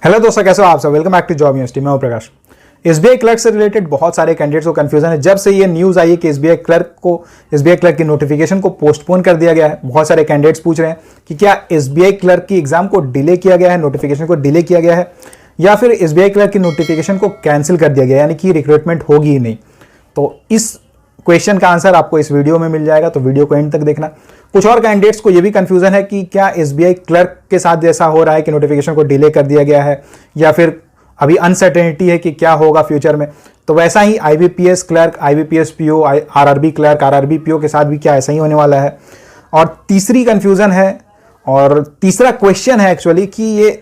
Hello दोस्तों, कैसे हो आप सब। Welcome back to Job University. मैं हूं प्रकाश। एसबीआई क्लर्क से रिलेटेड बहुत सारे कैंडिडेट्स को कंफ्यूजन है। जब से ये न्यूज़ आई है कि एसबीआई क्लर्क की नोटिफिकेशन को पोस्टपोन कर दिया गया है, बहुत सारे कैंडिडेट्स पूछ रहे हैं कि क्या एसबीआई क्लर्क की एग्जाम को डिले किया गया है, नोटिफिकेशन को डिले किया गया है, या फिर एसबीआई क्लर्क की नोटिफिकेशन को कैंसिल कर दिया गया, यानी कि रिक्रूटमेंट होगी ही नहीं। तो इस क्वेश्चन का आंसर आपको इस वीडियो में मिल जाएगा, तो वीडियो को एंड तक देखना। कुछ और कैंडिडेट्स को यह भी कंफ्यूजन है कि क्या एसबीआई क्लर्क के साथ जैसा हो रहा है कि नोटिफिकेशन को डिले कर दिया गया है, या फिर अभी अनसर्टेनिटी है कि क्या होगा फ्यूचर में, तो वैसा ही IBPS clerk, IBPS PO, RRB clerk, RRB PO के साथ भी क्या ऐसा ही होने वाला है। और तीसरी कंफ्यूजन है और तीसरा क्वेश्चन है एक्चुअली कि ये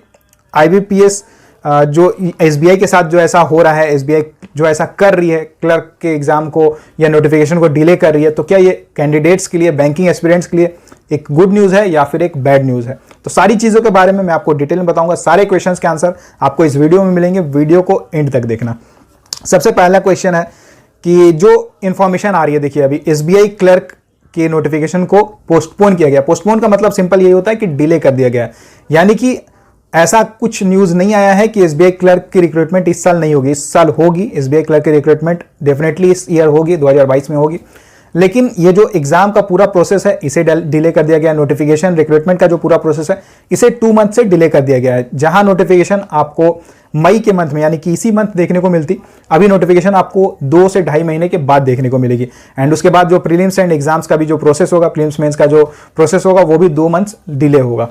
आईबीपीएस जो एसबीआई के साथ जो ऐसा हो रहा है, एसबीआई जो ऐसा कर रही है क्लर्क के एग्जाम को या नोटिफिकेशन को डिले कर रही है, तो क्या ये कैंडिडेट्स के लिए, बैंकिंग एस्पिरेंट्स के लिए एक गुड न्यूज़ है या फिर एक बैड न्यूज़ है। तो सारी चीज़ों के बारे में मैं आपको डिटेल में बताऊंगा। सारे क्वेश्चंस के आंसर आपको इस वीडियो में मिलेंगे, वीडियो को एंड तक देखना। सबसे पहला क्वेश्चन है कि जो इंफॉर्मेशन आ रही है, देखिए अभी एसबीआई क्लर्क के नोटिफिकेशन को पोस्टपोन किया गया। पोस्टपोन का मतलब सिंपल यही होता है कि डिले कर दिया गया, यानी कि ऐसा कुछ न्यूज़ नहीं आया है कि एसबीआई क्लर्क की रिक्रूटमेंट इस साल नहीं होगी। इस साल होगी एसबीआई क्लर्क की रिक्रूटमेंट, डेफिनेटली इस ईयर होगी, 2022 में होगी। लेकिन ये जो एग्जाम का पूरा प्रोसेस है इसे डिले कर दिया गया। नोटिफिकेशन रिक्रूटमेंट का जो पूरा प्रोसेस है इसे 2 मंथ से डिले कर दिया गया है। जहां नोटिफिकेशन आपको मई के मंथ में, यानी कि इसी मंथ देखने को मिलती, अभी नोटिफिकेशन आपको 2 से 2.5 महीने के बाद देखने को मिलेगी। एंड उसके बाद जो प्रीलिम्स एंड एग्जाम्स का भी जो प्रोसेस होगा, प्रीलिम्स मेंस का जो प्रोसेस होगा, वो भी 2 मंथ्स डिले होगा।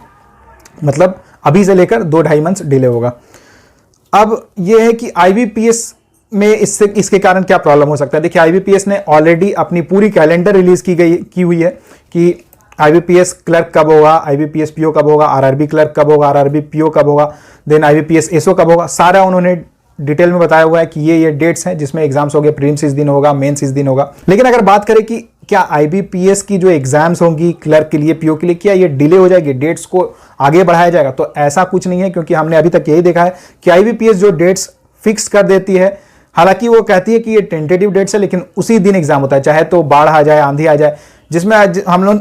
मतलब अभी से लेकर 2-2.5 मंथ्स डिले होगा। अब यह है कि आईबीपीएस में इसके कारण क्या प्रॉब्लम हो सकता है। देखिए आईबीपीएस ने ऑलरेडी अपनी पूरी कैलेंडर रिलीज की हुई है कि आईबीपीएस क्लर्क कब होगा, आईबीपीएस पीओ कब होगा, आरआरबी क्लर्क कब होगा, आरआरबी पीओ कब होगा, देन आईबीपीएस एसओ कब होगा। सारा उन्होंने डिटेल में बताया हुआ है कि ये डेट्स हैं जिसमें एग्जाम्स होंगे, प्रीलिम्स इस दिन होगा, मेंस इस दिन होगा। लेकिन अगर बात करें कि क्या आईबीपीएस की जो एग्जाम्स होंगी क्लर्क के लिए, पीओ के लिए, क्या ये डिले हो जाएगी, डेट्स को आगे बढ़ाया जाएगा, तो ऐसा कुछ नहीं है। क्योंकि हमने अभी तक यही देखा है कि आईबीपीएस जो डेट्स फिक्स कर देती है, हालांकि वो कहती है कि ये टेंटेटिव डेट्स है, लेकिन उसी दिन एग्जाम होता है, चाहे तो बाढ़ आ जाए, आंधी आ जाए। जिसमें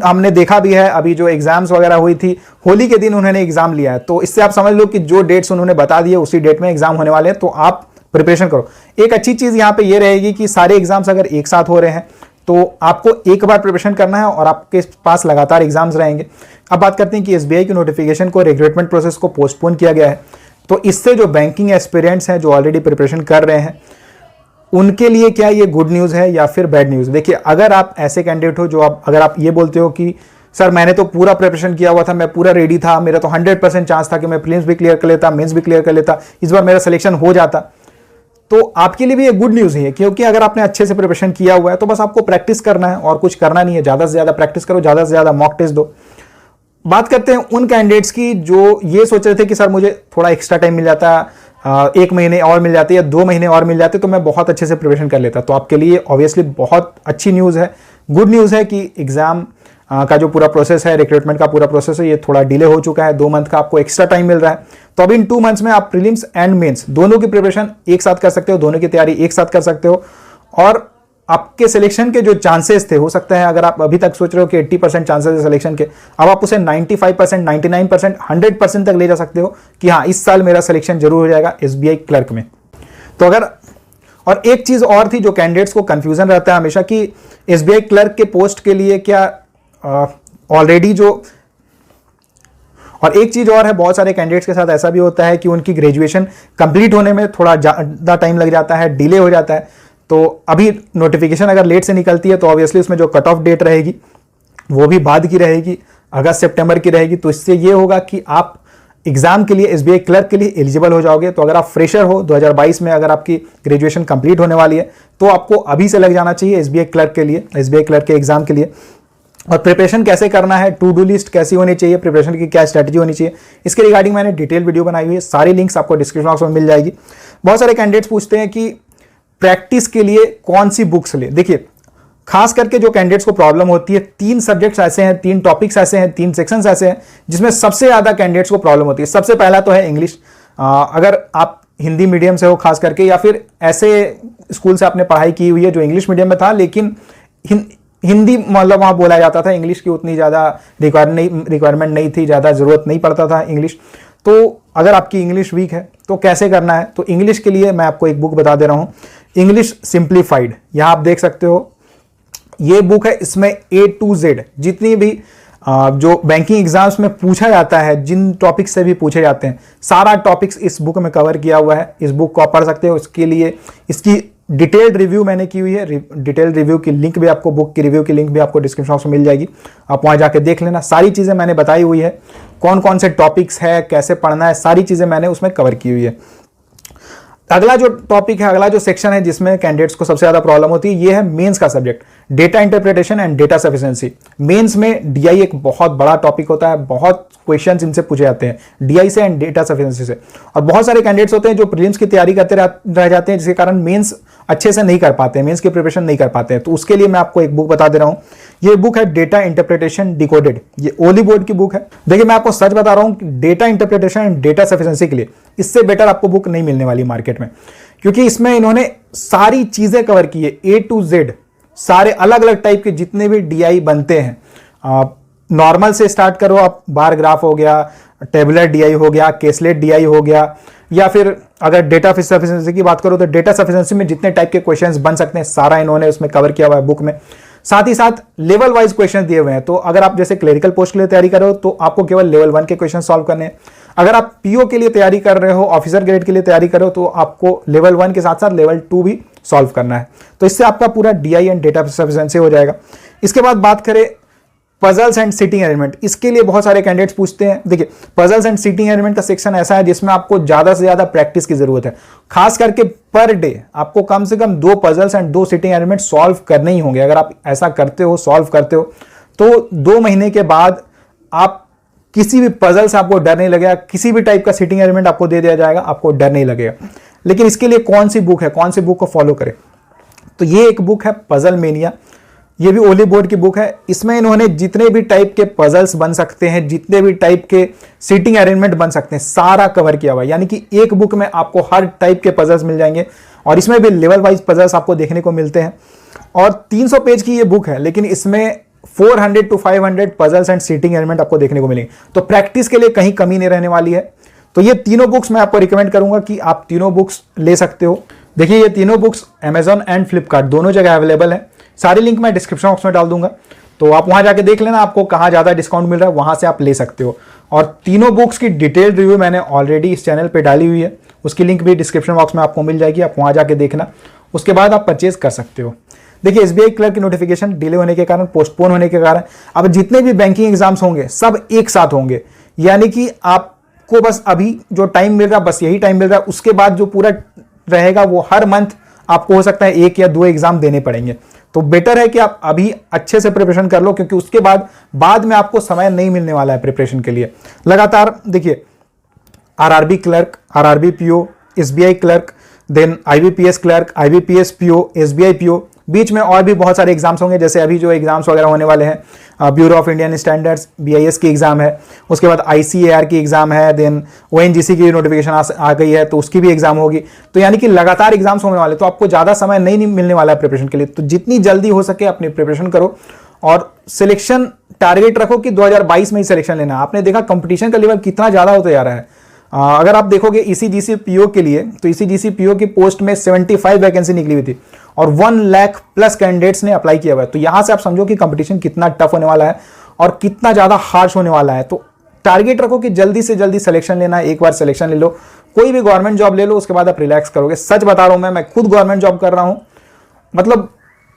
हमने देखा भी है, अभी जो एग्जाम्स वगैरह हुई थी, होली के दिन उन्होंने एग्जाम लिया है। तो इससे आप समझ लो कि जो डेट्स उन्होंने बता दिए उसी डेट में एग्जाम होने वाले हैं, तो आप प्रिपरेशन करो। एक अच्छी चीज यहाँ पे ये रहेगी कि सारे एग्जाम्स अगर एक साथ हो रहे हैं तो आपको एक बार प्रिपरेशन करना है और आपके पास लगातार एग्जाम्स रहेंगे। अब बात करते हैं कि एसबीआई की नोटिफिकेशन को, रिक्रूटमेंट प्रोसेस को पोस्टपोन किया गया है, तो इससे जो बैंकिंग एस्पिरेंट्स हैं जो ऑलरेडी प्रिपरेशन कर रहे हैं, उनके लिए क्या ये गुड न्यूज़ है या फिर बैड न्यूज़। देखिए अगर आप ऐसे कैंडिडेट हो जो अगर आप ये बोलते हो कि सर मैंने तो पूरा प्रिपरेशन किया हुआ था, मैं पूरा रेडी था, मेरा तो 100% चांस था कि मैं प्रीलिम्स भी क्लियर कर लेता, मेंस भी क्लियर कर लेता, इस बार मेरा सिलेक्शन हो जाता, तो आपके लिए भी ये गुड न्यूज़ ही है। क्योंकि अगर आपने अच्छे से प्रिपरेशन किया हुआ है तो बस आपको प्रैक्टिस करना है और कुछ करना नहीं है। ज़्यादा से ज़्यादा प्रैक्टिस करो, ज़्यादा से ज़्यादा मॉक टेस्ट दो। बात करते हैं उन कैंडिडेट्स की जो ये सोच रहे थे कि सर मुझे थोड़ा एक्स्ट्रा टाइम मिल जाता, 1 महीने और मिल जाते या 2 महीने और मिल जाते तो मैं बहुत अच्छे से प्रिपरेशन कर लेता। तो आपके लिए ऑब्वियसली बहुत अच्छी न्यूज़ है, गुड न्यूज़ है कि एग्जाम का जो पूरा प्रोसेस है, रिक्रूटमेंट का पूरा प्रोसेस है, ये थोड़ा डिले हो चुका है। 2 मंथ का आपको एक्स्ट्रा टाइम मिल रहा है। तो अब इन 2 मंथ्स में आप प्रीलिम्स एंड मेंस दोनों की प्रिपरेशन एक साथ कर सकते हो, दोनों की तैयारी एक साथ कर सकते हो। और आपके सिलेक्शन के जो चांसेस थे, हो सकता है अगर आप अभी तक सोच रहे हो कि 80% चांसेस है सिलेक्शन के, अब आप उसे 95%, 99%, 100% तक ले जा सकते हो कि हाँ इस साल मेरा सिलेक्शन जरूर हो जाएगा एसबीआई क्लर्क में। तो अगर, और एक चीज और थी जो कैंडिडेट्स को कंफ्यूजन रहता है हमेशा कि एसबीआई क्लर्क के पोस्ट के लिए क्या ऑलरेडी जो, और एक चीज और है, बहुत सारे कैंडिडेट्स के साथ ऐसा भी होता है कि उनकी ग्रेजुएशन कंप्लीट होने में थोड़ा ज़्यादा टाइम लग जाता है, डिले हो जाता है। तो अभी नोटिफिकेशन अगर लेट से निकलती है तो ऑब्वियसली उसमें जो कट ऑफ डेट रहेगी वो भी बाद की रहेगी, अगस्त सितंबर की रहेगी। तो इससे ये होगा कि आप एग्जाम के लिए, एसबीआई क्लर्क के लिए एलिजिबल हो जाओगे। तो अगर आप फ्रेशर हो 2022 में, अगर आपकी ग्रेजुएशन कंप्लीट होने वाली है तो आपको अभी से लग जाना चाहिए एसबीआई क्लर्क के लिए, एसबीआई क्लर्क के एग्जाम के लिए। और प्रिपरेशन कैसे करना है, टू डू लिस्ट कैसी होनी चाहिए, प्रिपरेशन की क्या स्ट्रैटेजी होनी चाहिए, इसके रिगार्डिंग मैंने डिटेल वीडियो बनाई हुई है। सारी लिंक्स आपको डिस्क्रिप्शन बॉक्स में मिल जाएगी। बहुत सारे कैंडिडेट्स पूछते हैं कि प्रैक्टिस के लिए कौन सी बुक्स ले। देखिए खास करके जो कैंडिडेट्स को प्रॉब्लम होती है, 3 सब्जेक्ट्स ऐसे हैं, 3 टॉपिक्स ऐसे हैं, 3 सेक्शंस ऐसे हैं जिसमें सबसे ज्यादा कैंडिडेट्स को प्रॉब्लम होती है। सबसे पहला तो है इंग्लिश। अगर आप हिंदी मीडियम से हो खास करके, या फिर ऐसे स्कूल से आपने पढ़ाई की हुई है जो इंग्लिश मीडियम में था, लेकिन हिंदी मतलब वहाँ बोला जाता था, इंग्लिश की उतनी ज़्यादा रिक्वायरमेंट नहीं थी, ज़्यादा ज़रूरत नहीं पड़ता था इंग्लिश, तो अगर आपकी इंग्लिश वीक है तो कैसे करना है, तो इंग्लिश के लिए मैं आपको एक बुक बता दे रहा हूँ, इंग्लिश सिंप्लीफाइड। यहाँ आप देख सकते हो, ये बुक है, इसमें A to Z जितनी भी जो बैंकिंग एग्जाम्स में पूछा जाता है, जिन टॉपिक्स से भी पूछे जाते हैं, सारा टॉपिक्स इस बुक में कवर किया हुआ है। इस बुक को आप पढ़ सकते हो। इसके लिए इसकी डिटेल्ड रिव्यू मैंने की हुई है। डिटेल्ड रिव्यू की लिंक भी आपको, बुक की रिव्यू की लिंक भी आपको डिस्क्रिप्शन बॉक्स में मिल जाएगी, आप वहां जाके देख लेना। सारी चीज़ें मैंने बताई हुई है, कौन कौन से टॉपिक्स है, कैसे पढ़ना है, सारी चीज़ें मैंने उसमें कवर की हुई है। अगला जो टॉपिक है, अगला जो सेक्शन है जिसमें कैंडिडेट्स को सबसे ज़्यादा प्रॉब्लम होती है, ये है मेंस का subject, data interpretation and data sufficiency. Mains में डीआई एक बहुत बड़ा टॉपिक होता है, बहुत क्वेश्चंस इनसे पूछे जाते हैं डीआई से एंड डेटा सफिशिएंसी से। और बहुत सारे कैंडिडेट्स होते हैं जो प्रीलिम्स की तैयारी करते रह जाते हैं, जिसके कारण मेंस अच्छे से नहीं कर पाते हैं, मेंस की प्रिपरेशन नहीं कर पाते हैं। तो उसके लिए मैं आपको एक बुक बता दे रहा हूँ। ये बुक है डेटा इंटरप्रिटेशन डिकोडेड, ये ओली बोर्ड की बुक है। देखिए मैं आपको सच बता रहा हूँ, data interpretation and data sufficiency के लिए इससे बेटर आपको बुक नहीं मिलने वाली मार्केट में, क्योंकि इसमें इन्होंने सारी चीजें कवर की है, A to Z, सारे अलग अलग टाइप के जितने भी डीआई बनते हैं। नॉर्मल से स्टार्ट करो आप, बार ग्राफ हो गया, टेबुलर डीआई हो गया, केसलेट डीआई हो गया, या फिर अगर डेटा सफिशिएंसी की बात करो तो डेटा सफिशिएंसी में जितने टाइप के क्वेश्चंस बन सकते हैं सारा इन्होंने उसमें कवर किया हुआ है बुक में। साथ ही साथ लेवल वाइज क्वेश्चन दिए हुए हैं। तो अगर आप जैसे क्लरिकल पोस्ट के लिए तैयारी करो तो आपको केवल लेवल 1 के क्वेश्चन सॉल्व करने हैं। अगर आप पीओ के लिए तैयारी कर रहे हो, ऑफिसर ग्रेड के लिए तैयारी कर रहे हो, तो आपको लेवल 1 के साथ साथ लेवल 2 भी सॉल्व करना है। तो इससे आपका पूरा डीआई एंड डेटा सफिशिएंसी हो जाएगा। इसके बाद बात करें पजल्स एंड सीटिंग अरेंजमेंट, इसके लिए बहुत सारे कैंडिडेट्स पूछते हैं। देखिए पजल्स एंड सीटिंग अरेंजमेंट का सेक्शन ऐसा है जिसमें आपको ज्यादा से ज्यादा प्रैक्टिस की जरूरत है। खास करके पर डे आपको कम से कम 2 puzzles and 2 seating arrangement solve करने ही होंगे। अगर आप ऐसा करते हो, सॉल्व करते हो, तो 2 महीने के बाद आप किसी भी पजल से आपको डर नहीं लगेगा, किसी भी टाइप का सीटिंग अरेंजमेंट आपको दे दिया जाएगा, आपको डर नहीं लगेगा। लेकिन इसके लिए कौन सी बुक है, कौन सी बुक को फॉलो करें, तो ये एक बुक है पजल मेनिया, ये भी ओली बोर्ड की बुक है। इसमें इन्होंने जितने भी टाइप के पजल्स बन सकते हैं, जितने भी टाइप के सीटिंग अरेंजमेंट बन सकते हैं, सारा कवर किया हुआ है। यानी कि एक बुक में आपको हर टाइप के पजल्स मिल जाएंगे, और इसमें भी लेवल वाइज पजल्स आपको देखने को मिलते हैं। और 300 पेज की ये बुक है, लेकिन इसमें 400 to 500 puzzles and seating element आपको देखने को मिलेंगे। तो प्रैक्टिस के लिए कहीं कमी नहीं रहने वाली है। तो ये तीनों बुक्स मैं आपको रिकमेंड करूंगा कि आप तीनों बुक्स ले सकते हो। देखिए ये तीनों बुक्स Amazon एंड फ्लिपकार्ट दोनों जगह अवेलेबल है। सारी लिंक मैं डिस्क्रिप्शन बॉक्स में डाल दूंगा, तो आप वहां जाके देख लेना आपको कहां ज्यादा डिस्काउंट मिल रहा है, वहां से आप ले सकते हो। और तीनों बुक्स की डिटेल्ड रिव्यू मैंने ऑलरेडी इस चैनल पे डाली हुई है, उसकी लिंक भी डिस्क्रिप्शन बॉक्स में आपको मिल जाएगी, आप वहां जाके देखना, उसके बाद आप परचेज कर सकते हो। देखिए एसबीआई क्लर्क की नोटिफिकेशन डिले होने के कारण, पोस्टपोन होने के कारण अब जितने भी बैंकिंग एग्जाम्स होंगे सब एक साथ होंगे। यानी कि आपको बस अभी जो टाइम मिल रहा है बस यही टाइम मिल रहा है, उसके बाद जो पूरा रहेगा वो हर मंथ आपको हो सकता है 1 या 2 एग्जाम देने पड़ेंगे। तो बेटर है कि आप अभी अच्छे से प्रिपरेशन कर लो, क्योंकि उसके बाद में आपको समय नहीं मिलने वाला है प्रिपरेशन के लिए। लगातार देखिए RRB clerk, RRB PO, SBI clerk, then IBPS clerk, IBPS PO, SBI PO, बीच में और भी बहुत सारे एग्जाम्स होंगे। जैसे अभी जो एग्जाम्स वगैरह होने वाले हैं, bureau of Indian standards BIS की एग्जाम है, उसके बाद आईसीएआर की एग्जाम है, देन ओएनजीसी की नोटिफिकेशन आ गई है तो उसकी भी एग्जाम होगी। तो यानी कि लगातार एग्जाम्स होने वाले, तो आपको ज़्यादा समय नहीं मिलने वाला है प्रिपरेशन के लिए। तो जितनी जल्दी हो सके अपनी प्रिपरेशन करो और सिलेक्शन टारगेट रखो कि 2022 में ही सिलेक्शन लेना। आपने देखा कंपटीशन का लेवल कितना ज़्यादा होता जा रहा है। अगर आप देखोगे ईसीजीसी पीओ के लिए, तो ईसीजीसी पीओ की पोस्ट में 75 वैकेंसी निकली हुई थी और 1 लाख प्लस कैंडिडेट्स ने अप्लाई किया हुआ है। तो यहां से आप समझो कि कंपटीशन कितना टफ होने वाला है और कितना ज्यादा हार्श होने वाला है। तो टारगेट रखो कि जल्दी से जल्दी सिलेक्शन लेना है। एक बार सिलेक्शन ले लो, कोई भी गवर्नमेंट जॉब ले लो, उसके बाद आप रिलैक्स करोगे। सच बता रहा हूं, मैं खुद गवर्नमेंट जॉब कर रहा हूं, मतलब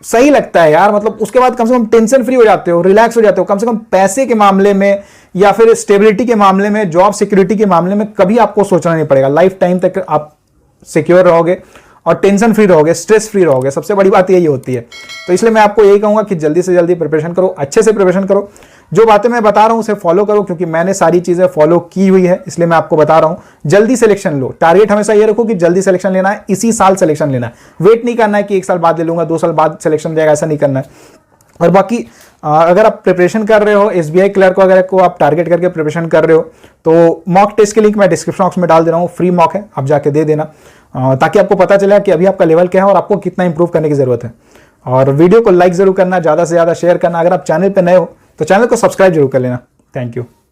सही लगता है यार। मतलब उसके बाद कम से कम टेंशन फ्री हो जाते हो, रिलैक्स हो जाते हो। कम से कम पैसे के मामले में या फिर स्टेबिलिटी के मामले में, जॉब सिक्योरिटी के मामले में कभी आपको सोचना नहीं पड़ेगा। लाइफ टाइम तक आप सिक्योर रहोगे और टेंशन फ्री रहोगे, स्ट्रेस फ्री रहोगे। सबसे बड़ी बात यही होती है। तो इसलिए मैं आपको यही कहूंगा कि जल्दी से जल्दी प्रिपरेशन करो, अच्छे से प्रिपरेशन करो। जो बातें मैं बता रहा हूं उसे फॉलो करो, क्योंकि मैंने सारी चीजें फॉलो की हुई है, इसलिए मैं आपको बता रहा हूं। जल्दी सिलेक्शन लो, टारगेट हमेशा ये रखो कि जल्दी सिलेक्शन लेना है, इसी साल सिलेक्शन लेना है। वेट नहीं करना है कि 1 साल बाद ले लूंगा, 2 साल बाद सिलेक्शन जाएगा, ऐसा नहीं करना है। और बाकी अगर आप प्रिपरेशन कर रहे हो, एसबीआई क्लर्क वगैरह को आप टारगेट करके प्रिपरेशन कर रहे हो, तो मॉक टेस्ट की लिंक मैं डिस्क्रिप्शन बॉक्स में डाल दे रहा हूँ। फ्री मॉक है, आप जाके दे देना, ताकि आपको पता चले कि अभी आपका लेवल क्या है और आपको कितना इंप्रूव करने की जरूरत है। और वीडियो को लाइक जरूर करना, ज़्यादा से ज़्यादा शेयर करना। अगर आप चैनल पर नए हो तो चैनल को सब्सक्राइब जरूर कर लेना। Thank you.